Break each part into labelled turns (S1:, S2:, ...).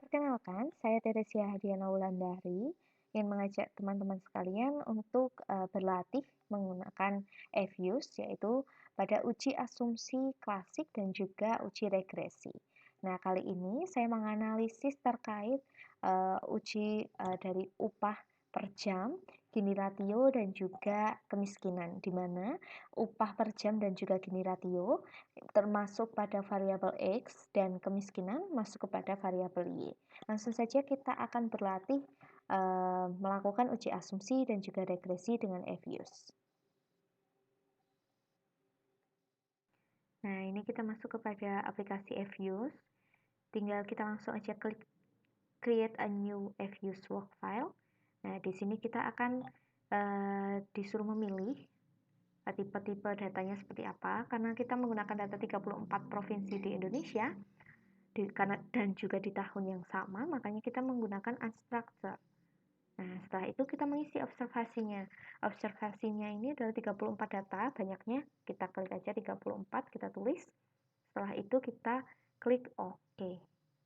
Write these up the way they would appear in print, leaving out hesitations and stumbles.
S1: Perkenalkan, saya Teresia Hadiana Wulandari ingin mengajak teman-teman sekalian untuk berlatih menggunakan EViews, yaitu pada uji asumsi klasik dan juga uji regresi. Nah, kali ini saya menganalisis terkait uji dari upah per jam, Gini ratio, dan juga kemiskinan, di mana upah per jam dan juga Gini ratio termasuk pada variabel X dan kemiskinan masuk kepada variabel Y. Langsung saja kita akan berlatih melakukan uji asumsi dan juga regresi dengan EViews. Nah, ini kita masuk kepada aplikasi EViews. Tinggal kita langsung aja klik create a new EViews work file. Nah, di sini kita akan disuruh memilih tipe-tipe datanya seperti apa, karena kita menggunakan data 34 provinsi di Indonesia dan juga di tahun yang sama, makanya kita menggunakan unstructured. Nah, setelah itu kita mengisi observasinya. Observasinya ini adalah 34 data, banyaknya kita klik aja 34, kita tulis. Setelah itu kita klik OK.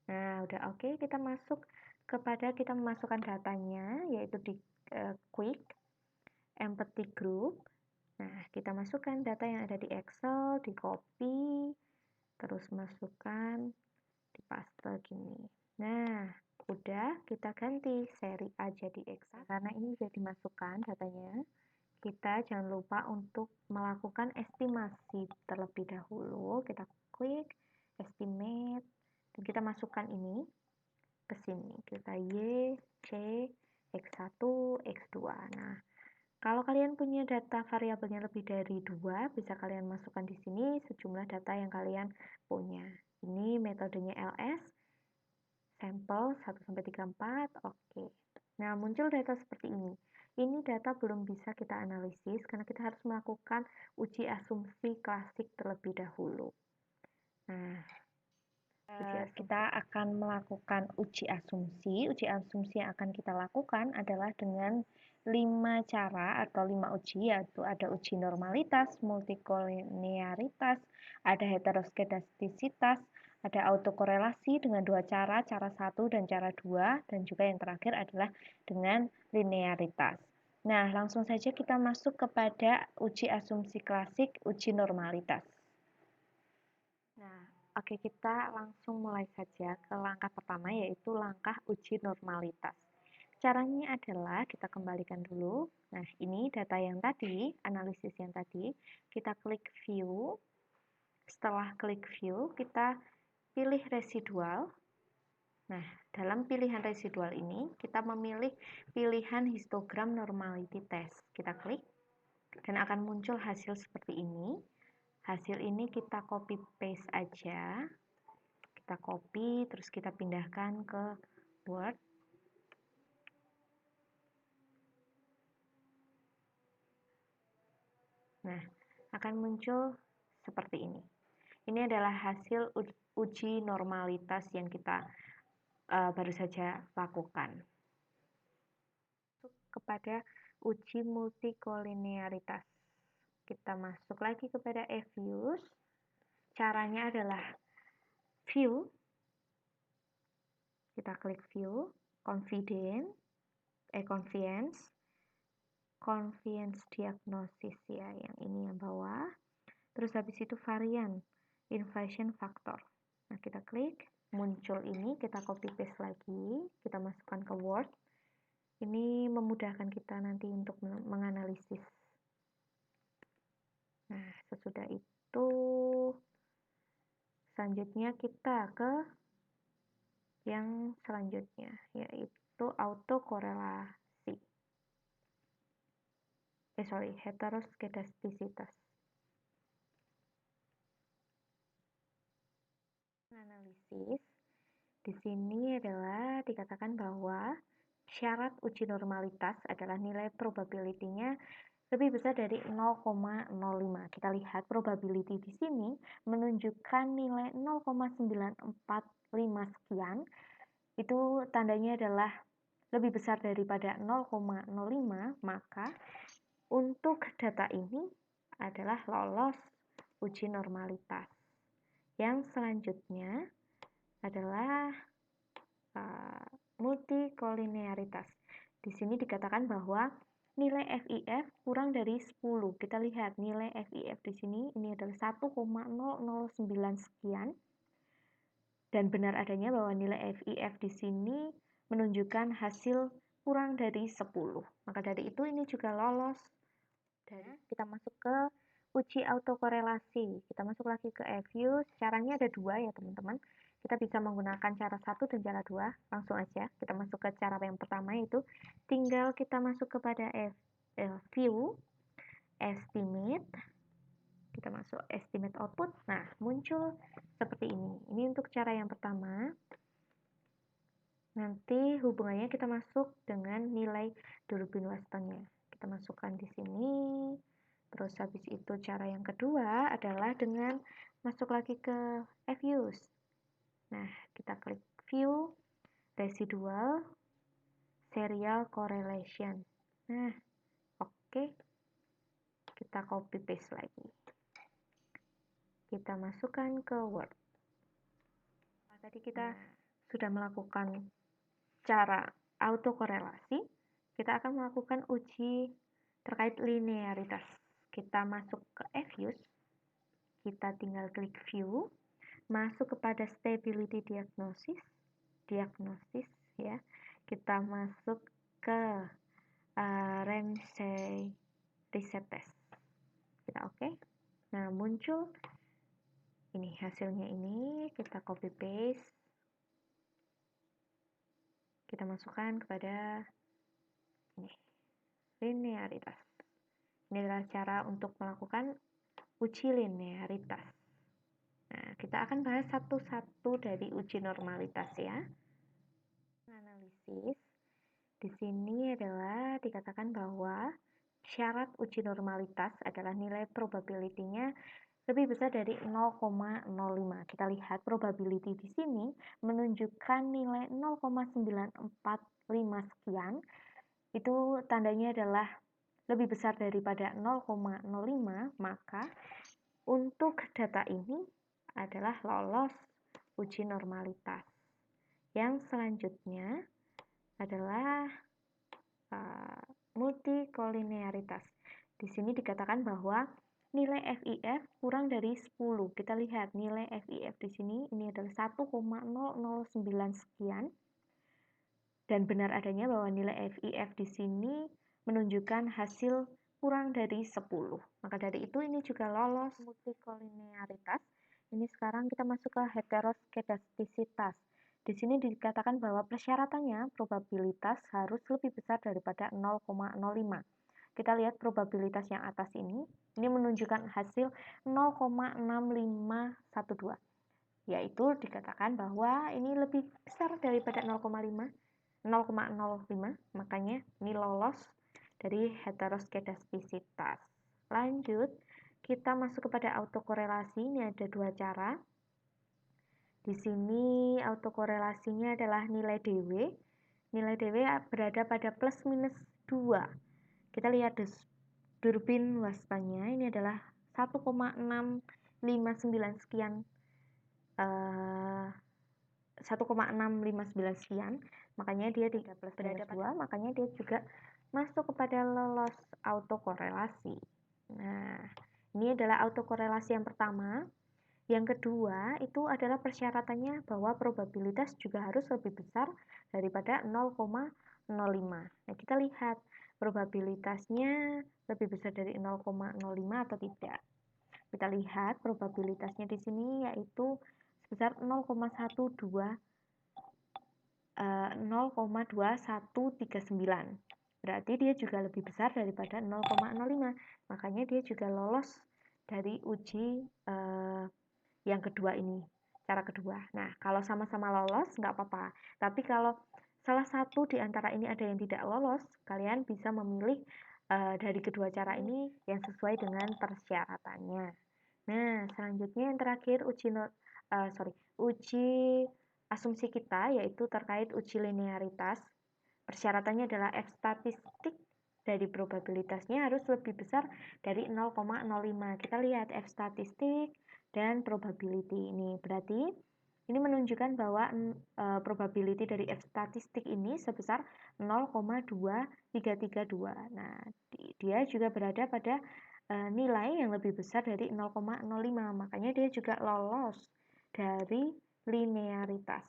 S1: Nah, udah OK, kita masuk kepada kita memasukkan datanya, yaitu di quick empathy group. Nah, kita masukkan data yang ada di Excel, di copy, terus masukkan di paste gini. Nah, udah kita ganti seri A jadi Excel. Karena ini sudah dimasukkan datanya, kita jangan lupa untuk melakukan estimasi terlebih dahulu. Kita klik estimate, dan kita masukkan ini ke sini. Kita Y, C, X1, X2. Nah, kalau kalian punya data variabelnya lebih dari 2, bisa kalian masukkan di sini sejumlah data yang kalian punya. Ini metodenya LS, sampel 1-34, oke. Nah, muncul data seperti ini. Ini data belum bisa kita analisis karena kita harus melakukan uji asumsi klasik terlebih dahulu. Nah, kita akan melakukan uji asumsi. Uji asumsi yang akan kita lakukan adalah dengan 5 cara atau 5 uji, yaitu ada uji normalitas, multikolinearitas, ada heteroskedastisitas, ada autokorelasi dengan 2 cara 1 dan cara 2, dan juga yang terakhir adalah dengan linearitas. Nah, langsung saja kita masuk kepada uji asumsi klasik, uji normalitas. Nah, oke, kita langsung mulai saja ke langkah pertama, yaitu langkah uji normalitas. Caranya adalah kita kembalikan dulu. Nah, ini data yang tadi, analisis yang tadi, kita klik view. Setelah klik view, kita pilih residual. Nah, dalam pilihan residual ini, kita memilih pilihan histogram normality test. Kita klik, dan akan muncul hasil seperti ini. Hasil ini kita copy paste aja. Kita copy, terus kita pindahkan ke Word. Nah, akan muncul seperti ini. Ini adalah hasil uji normalitas yang kita baru saja lakukan. Kepada uji multikolinearitas. Kita masuk lagi kepada EViews. Caranya adalah view. Kita klik view, convenience diagnosis ya, yang ini yang bawah. Terus habis itu varian, inflation factor. Nah, kita klik, muncul ini, kita copy paste lagi, kita masukkan ke Word. Ini memudahkan kita nanti untuk menganalisis. Nah, sesudah itu, selanjutnya kita ke yang selanjutnya, yaitu autokorelasi. Heteroskedastisitas. Analisis di sini adalah dikatakan bahwa syarat uji normalitas adalah nilai probability-nya lebih besar dari 0,05. Kita lihat probability di sini menunjukkan nilai 0,945 sekian. Itu tandanya adalah lebih besar daripada 0,05, maka untuk data ini adalah lolos uji normalitas. Yang selanjutnya adalah multikolinearitas. Di sini dikatakan bahwa nilai FIF kurang dari 10. Kita lihat nilai FIF di sini ini adalah 1,009 sekian. Dan benar adanya bahwa nilai FIF di sini menunjukkan hasil kurang dari 10. Maka dari itu ini juga lolos. Dan kita masuk ke uji autokorelasi. Kita masuk lagi ke FUSE. Caranya ada dua ya teman-teman. Kita bisa menggunakan cara satu dan cara dua. Langsung aja kita masuk ke cara yang pertama, yaitu tinggal kita masuk kepada view, estimate. Kita masuk estimate output. Nah, muncul seperti ini. Ini untuk cara yang pertama. Nanti hubungannya kita masuk dengan nilai durbin wastanya. Kita masukkan di sini. Terus habis itu cara yang kedua adalah dengan masuk lagi ke FUSE. Nah, kita klik view, residual, serial correlation. Nah, oke. Kita copy paste lagi. Kita masukkan ke Word. Nah, tadi kita sudah melakukan cara autokorelasi. Kita akan melakukan uji terkait linearitas. Kita masuk ke FUSE. Kita tinggal klik view, masuk kepada stability diagnosis ya. Kita masuk ke Ramsey reset test. Kita oke. Nah, muncul ini hasilnya, ini kita copy paste. Kita masukkan kepada ini linearitas. Ini adalah cara untuk melakukan uji linearitas. Nah, kita akan bahas satu-satu dari uji normalitas ya. Analisis. Di sini adalah dikatakan bahwa syarat uji normalitas adalah nilai probability-nya lebih besar dari 0,05. Kita lihat probability di sini menunjukkan nilai 0,945 sekian. Itu tandanya adalah lebih besar daripada 0,05, maka untuk data ini adalah lolos uji normalitas. Yang selanjutnya adalah multikolinearitas. Di sini dikatakan bahwa nilai FIF kurang dari 10. Kita lihat nilai FIF di sini ini adalah 1,009 sekian. Dan benar adanya bahwa nilai FIF di sini menunjukkan hasil kurang dari 10. Maka dari itu ini juga lolos multikolinearitas. Ini sekarang kita masuk ke heteroskedastisitas. Di sini dikatakan bahwa persyaratannya probabilitas harus lebih besar daripada 0,05. Kita lihat probabilitas yang atas ini menunjukkan hasil 0,6512. Yaitu dikatakan bahwa ini lebih besar daripada 0,05, makanya ini lolos dari heteroskedastisitas. Lanjut, kita masuk kepada autokorelasi. Ini ada dua cara. Di sini autokorelasinya adalah nilai DW. Nilai DW berada pada plus minus 2. Kita lihat durbin wastanya ini adalah 1,659 sekian. 1,659 sekian, makanya dia tidak plus minus 2, makanya dia juga masuk kepada lolos autokorelasi. Nah, ini adalah autokorelasi yang pertama. Yang kedua, itu adalah persyaratannya bahwa probabilitas juga harus lebih besar daripada 0,05. Nah, kita lihat probabilitasnya lebih besar dari 0,05 atau tidak. Kita lihat probabilitasnya di sini yaitu sebesar 0,2139. Berarti dia juga lebih besar daripada 0,05. Makanya dia juga lolos dari uji yang kedua ini, cara kedua. Nah, kalau sama-sama lolos nggak apa-apa. Tapi kalau salah satu di antara ini ada yang tidak lolos, kalian bisa memilih dari kedua cara ini yang sesuai dengan persyaratannya. Nah, selanjutnya yang terakhir uji asumsi kita, yaitu terkait uji linearitas. Persyaratannya adalah F statistik dari probabilitasnya harus lebih besar dari 0,05. Kita lihat F statistik dan probability ini. Berarti Ini menunjukkan bahwa probability dari F statistik ini sebesar 0,2332. Nah, dia juga berada pada nilai yang lebih besar dari 0,05. Makanya dia juga lolos dari linearitas.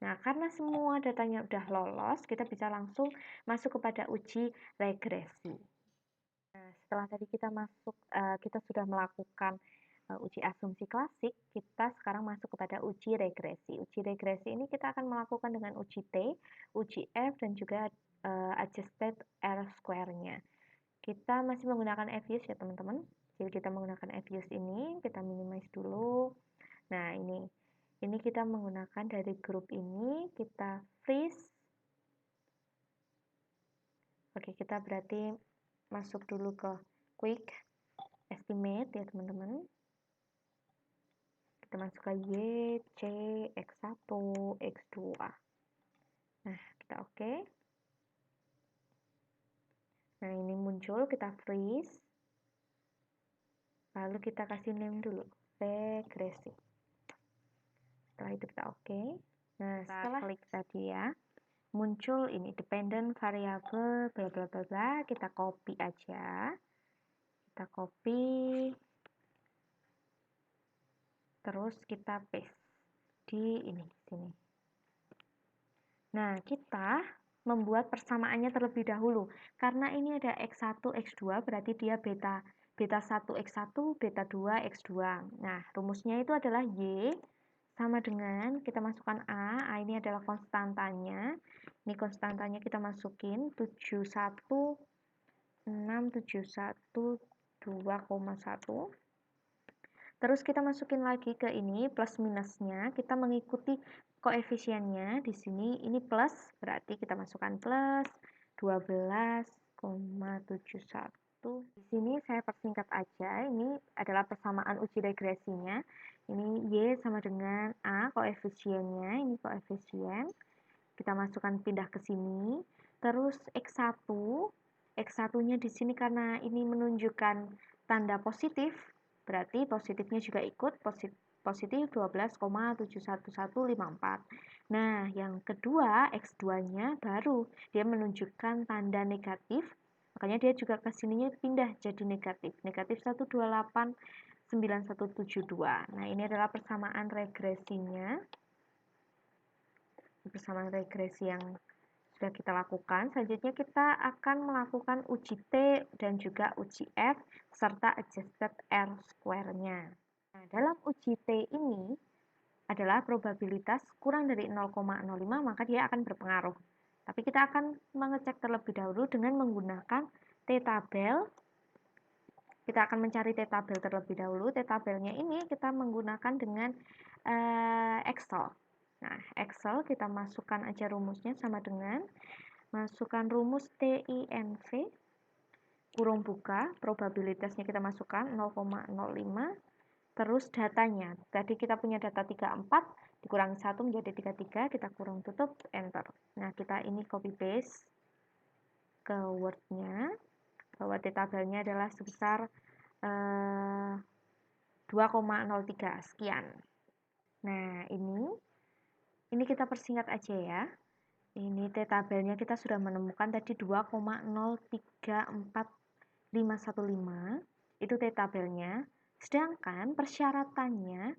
S1: Nah, karena semua datanya udah lolos, kita bisa langsung masuk kepada uji regresi. Nah, setelah tadi kita sudah melakukan uji asumsi klasik, kita sekarang masuk kepada uji regresi. Uji regresi ini kita akan melakukan dengan uji T, uji F, dan juga adjusted R-square-nya. Kita masih menggunakan F-use ya teman-teman. Jadi kita menggunakan F-use ini, kita minimize dulu. Nah, ini kita menggunakan dari grup ini, kita freeze. Oke, kita berarti masuk dulu ke quick estimate ya teman-teman. Kita masuk ke Y, C, X1, X2. Nah, kita oke. Nah, ini muncul, kita freeze. Lalu kita kasih name dulu, regresi. Setelah itu kita oke. Nah, setelah klik tadi ya, muncul ini dependent variable bla bla bla bla, kita copy aja. Kita copy, terus kita paste di sini. Nah, kita membuat persamaannya terlebih dahulu. Karena ini ada X1, X2, berarti dia beta 1, X1, beta 2, X2. Nah, rumusnya itu adalah Y sama dengan, kita masukkan A ini adalah konstantanya. Ini konstantanya kita masukin 71, 6, 71, 2,1. Terus kita masukin lagi ke ini plus minusnya, kita mengikuti koefisiennya di sini. Ini plus, berarti kita masukkan plus 12,71. Di sini saya persingkat aja, ini adalah persamaan uji regresinya. Ini Y sama dengan A koefisiennya, ini koefisien. Kita masukkan pindah ke sini. Terus X1, X1-nya di sini karena ini menunjukkan tanda positif, berarti positifnya juga ikut positif 12,71154. Nah, yang kedua X2-nya baru dia menunjukkan tanda negatif, makanya dia juga ke sininya pindah jadi negatif. Negatif 128,9172. Nah, ini adalah persamaan regresinya. Persamaan regresi yang sudah kita lakukan. Selanjutnya kita akan melakukan uji T dan juga uji F serta adjusted R-square-nya. Nah, dalam uji T ini adalah probabilitas kurang dari 0,05, maka dia akan berpengaruh. Tapi kita akan mengecek terlebih dahulu dengan menggunakan T-tabel. Kita akan mencari T-tabel terlebih dahulu. T-tabelnya ini kita menggunakan dengan Excel. Nah, Excel kita masukkan aja rumusnya sama dengan masukkan rumus TINV kurung buka, probabilitasnya kita masukkan 0,05, terus datanya. Tadi kita punya data 34, dikurangi 1 menjadi 33, kita kurung tutup, enter. Nah, kita ini copy paste ke Word-nya, bahwa T-tabelnya adalah sebesar 2,03 sekian. Nah, ini kita persingkat aja ya. Ini T-tabelnya kita sudah menemukan tadi 2,034515. Itu T-tabelnya. Sedangkan persyaratannya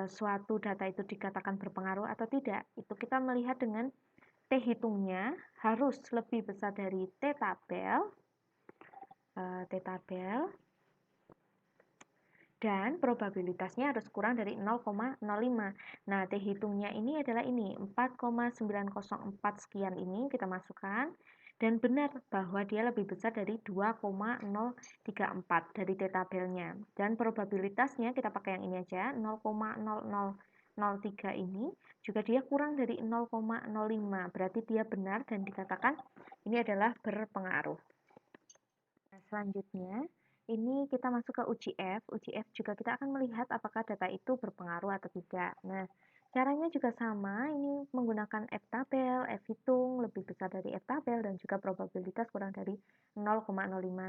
S1: suatu data itu dikatakan berpengaruh atau tidak, itu kita melihat dengan T-hitungnya harus lebih besar dari T-tabel. Dan probabilitasnya harus kurang dari 0,05. Nah, T-hitungnya ini adalah ini, 4,904 sekian ini kita masukkan. Dan benar bahwa dia lebih besar dari 2,034 dari T-tabelnya. Dan probabilitasnya kita pakai yang ini aja, 0,0003 ini juga dia kurang dari 0,05. Berarti dia benar dan dikatakan ini adalah berpengaruh. Nah, selanjutnya ini kita masuk ke uji F. Uji F juga kita akan melihat apakah data itu berpengaruh atau tidak. Nah, Caranya juga sama, ini menggunakan F-tabel, F-hitung lebih besar dari F-tabel, dan juga probabilitas kurang dari 0,05.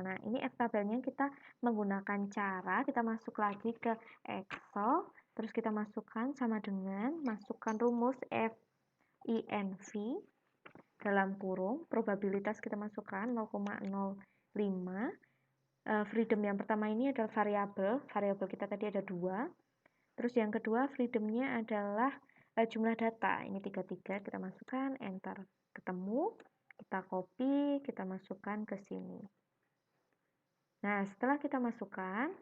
S1: Nah, ini F-tabelnya kita menggunakan cara, kita masuk lagi ke Excel, terus kita masukkan sama dengan, masukkan rumus FINV, dalam kurung, probabilitas kita masukkan 0,05. Freedom yang pertama ini adalah variabel kita tadi ada 2. Terus yang kedua, freedomnya adalah jumlah data. Ini 33, kita masukkan, enter. Ketemu, kita copy, kita masukkan ke sini. Nah, setelah kita masukkan,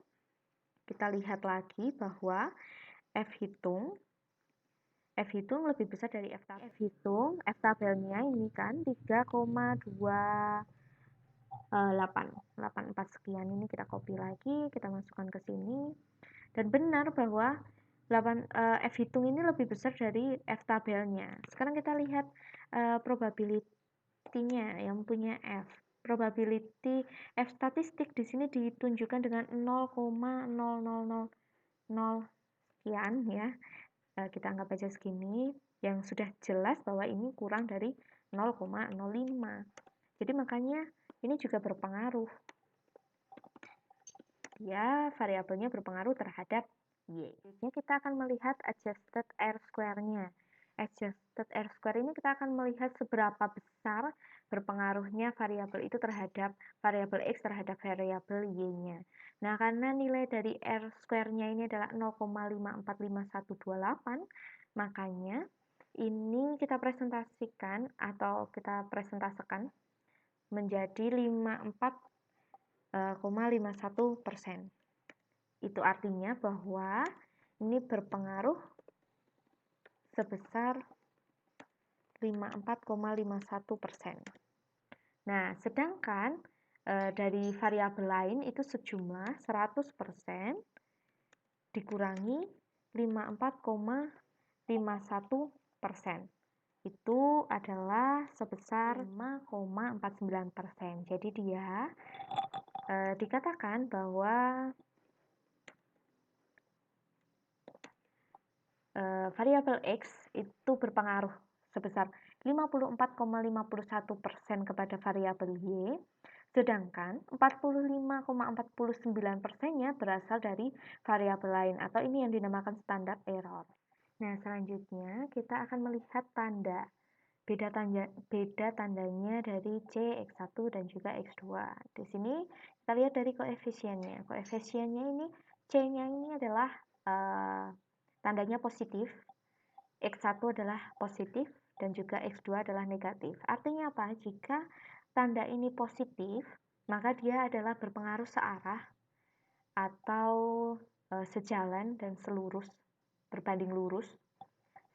S1: kita lihat lagi bahwa F-hitung lebih besar dari F-tabel. F-hitung, F-tabelnya ini kan 3,284 sekian. Ini kita copy lagi, kita masukkan ke sini. Dan benar bahwa F-hitung ini lebih besar dari F-tabelnya. Sekarang kita lihat probability-nya yang punya F. Probability F statistik di sini ditunjukkan dengan 0,0000 sekian ya. Kita anggap aja segini, yang sudah jelas bahwa ini kurang dari 0,05. Jadi makanya ini juga berpengaruh. Ya, variabelnya berpengaruh terhadap Y. Jadi kita akan melihat adjusted R-square-nya. Adjusted R-square ini kita akan melihat seberapa besar berpengaruhnya variabel itu terhadap variabel X terhadap variabel Y-nya. Nah, karena nilai dari R-square-nya ini adalah 0,545128, makanya ini kita presentasikan atau kita presentasikan menjadi 54,51%. Itu artinya bahwa ini berpengaruh sebesar 54,51%. Nah, sedangkan dari variabel lain itu sejumlah 100% dikurangi 54,51%. Itu adalah sebesar 5,49%. Jadi dia dikatakan bahwa variabel X itu berpengaruh sebesar 54,51% kepada variabel Y, sedangkan 45,49%-nya berasal dari variabel lain, atau ini yang dinamakan standard error. Nah, selanjutnya kita akan melihat tanda. Beda tandanya dari C, X1, dan juga X2. Di sini kita lihat dari koefisiennya. Koefisiennya ini, C-nya ini adalah tandanya positif, X1 adalah positif, dan juga X2 adalah negatif. Artinya apa? Jika tanda ini positif, maka dia adalah berpengaruh searah atau sejalan dan selurus, berbanding lurus.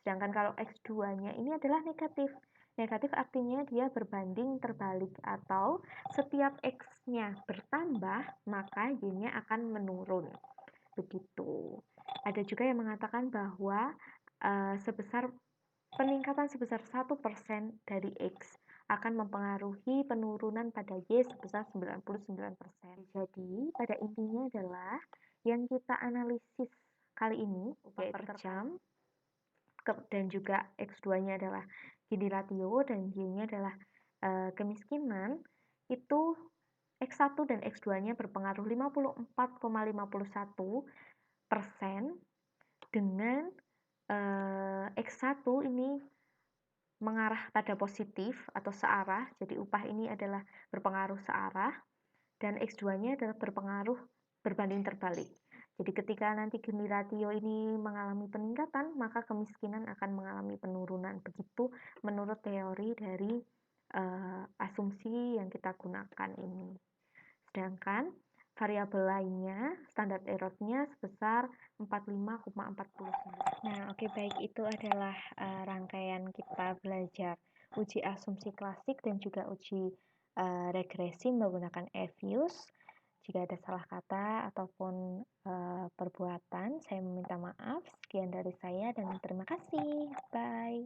S1: Sedangkan kalau X2-nya ini adalah negatif. Negatif artinya dia berbanding terbalik, atau setiap X-nya bertambah, maka Y-nya akan menurun. Begitu. Ada juga yang mengatakan bahwa peningkatan sebesar 1% dari X akan mempengaruhi penurunan pada Y sebesar 99%. Jadi, pada intinya adalah yang kita analisis kali ini, upah per jam, dan juga X2-nya adalah Gini ratio, dan Y-nya adalah kemiskinan, itu X1 dan X2-nya berpengaruh 54,51%, dengan X1 ini mengarah pada positif atau searah, jadi upah ini adalah berpengaruh searah, dan X2-nya adalah berpengaruh berbanding terbalik. Jadi ketika nanti Gini ratio ini mengalami peningkatan, maka kemiskinan akan mengalami penurunan. Begitu menurut teori dari asumsi yang kita gunakan ini. Sedangkan variabel lainnya, standar error-nya sebesar 45,49. Nah, oke, baik, itu adalah rangkaian kita belajar uji asumsi klasik dan juga uji regresi menggunakan FUs. Jika ada salah kata ataupun perbuatan, saya meminta maaf. Sekian dari saya dan terima kasih. Bye.